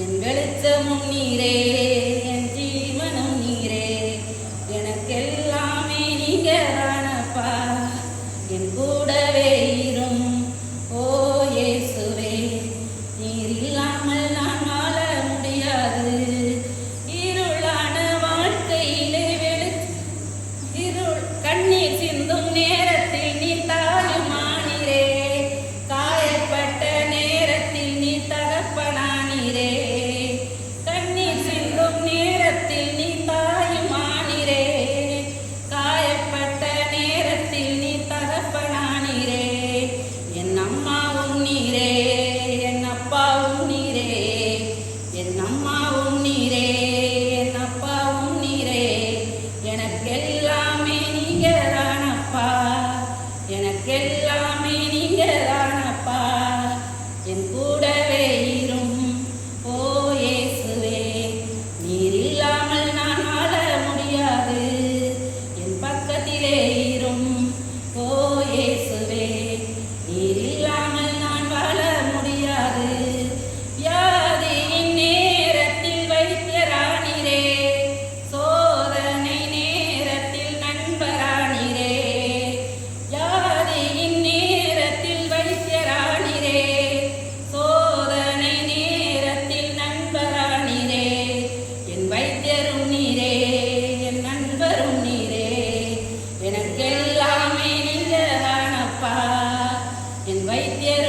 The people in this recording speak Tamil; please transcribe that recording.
என் வெளிச்சமும் நீரே, என் ஜீவனும் நீரே, எனக்கெல்லாமே நீங்க தானப்பா. என் கூடவே இரும் ஓ இயேசுவே, நீர் இல்லாமல் நான் வாழ முடியாது. இருளான வாழ்க்கையிலே இருள் கண்ணீர் சிந்தும் நேரத்தில் நீ தாயுமானீரே, காயப்பட்ட நேரத்தில் நீ தகப்பனானீரே, கண்ணீர் சிந்தும் நேரத்தில் நீ தாயுமானீரே, காயப்பட்ட நேரத்தில் நீ தகப்பனானீரே. என் அம்மாவும் நீரே, என் அப்பாவும் நீரே, என் அம்மாவும் நீரே, என் அப்பாவும் நீரே, எனக்கெல்லாமே நீங்க தானப்பா, எனக்கெல்லாமே நீங்க தானப்பா. என் கூடவே இரும் ஓ இயேசுவே, நீர் இல்லாமல் நான் வாழ முடியாது. என் பக்கத்திலே இரும் ஓ இயேசுவே, நீர் இல்லாமல் நான் வாழ முடியாது. வியாதியின் நேரத்தில் வைத்தியரானீரே, சோதனை நேரத்தில் நண்பரானீரே, வியாதியின் நேரத்தில் வைத்தியரானீரே, சோதனை நேரத்தில் நண்பரானீரே. என் வைத்தியரும் நீரே, என் நண்பரும் நீரே, எனக்கெல்லாமே நீங்க தானப்பா. என் வைத்தியர்